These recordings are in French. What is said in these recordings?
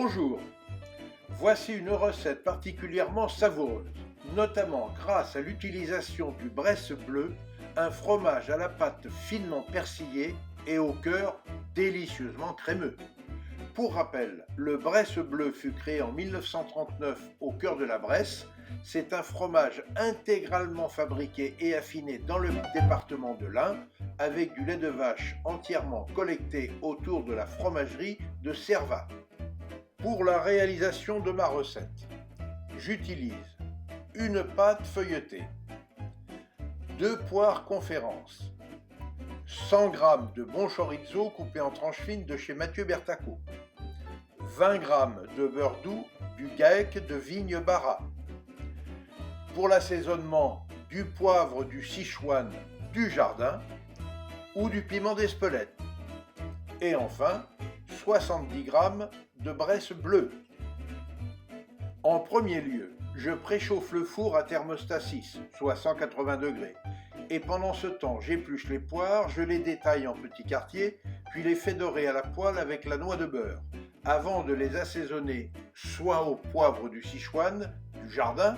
Bonjour, voici une recette particulièrement savoureuse, notamment grâce à l'utilisation du Bresse bleu, un fromage à la pâte finement persillée et au cœur délicieusement crémeux. Pour rappel, le Bresse bleu fut créé en 1939 au cœur de la Bresse. C'est un fromage intégralement fabriqué et affiné dans le département de l'Ain avec du lait de vache entièrement collecté autour de la fromagerie de Cervat. Pour la réalisation de ma recette, j'utilise une pâte feuilletée, 2 poires conférence, 100 g de bon chorizo coupé en tranches fines de chez Mathieu Berthaco, 20 g de beurre doux du GAEC de Vigne Bara. Pour l'assaisonnement, du poivre du Sichuan du jardin ou du piment d'Espelette. Et enfin, 70 g de Bresse bleu. En premier lieu, je préchauffe le four à thermostat 6, soit 180 degrés. Et pendant ce temps, j'épluche les poires, je les détaille en petits quartiers, puis les fais dorer à la poêle avec la noix de beurre, avant de les assaisonner soit au poivre du Sichuan du jardin,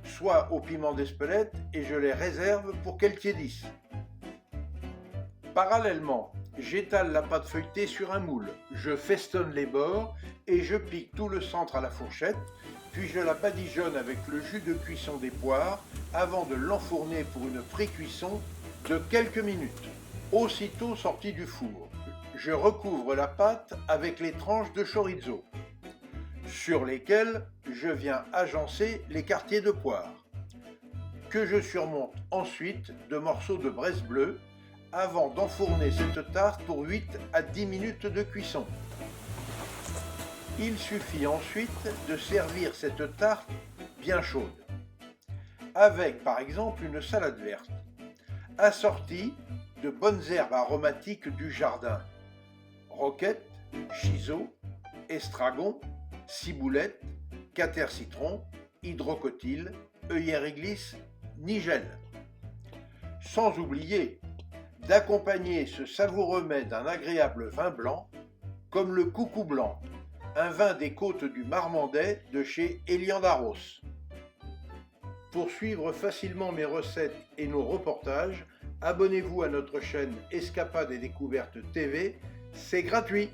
soit au piment d'Espelette, et je les réserve pour qu'elles tiédissent. Parallèlement, j'étale la pâte feuilletée sur un moule, je festonne les bords et je pique tout le centre à la fourchette, puis je la badigeonne avec le jus de cuisson des poires avant de l'enfourner pour une pré-cuisson de quelques minutes. Aussitôt sorti du four, je recouvre la pâte avec les tranches de chorizo, sur lesquelles je viens agencer les quartiers de poire, que je surmonte ensuite de morceaux de Bresse bleu, avant d'enfourner cette tarte pour 8 à 10 minutes de cuisson. Il suffit ensuite de servir cette tarte bien chaude, avec par exemple une salade verte, assortie de bonnes herbes aromatiques du jardin, roquette, chiseau, estragon, ciboulette, cater-citron, hydrocotyle, œillère réglisse, nigelle. Sans oublier d'accompagner ce savoureux mets d'un agréable vin blanc, comme le Coucou blanc, un vin des côtes du Marmandais de chez Eliandaros. Pour suivre facilement mes recettes et nos reportages, abonnez-vous à notre chaîne Escapades et Découvertes TV, c'est gratuit.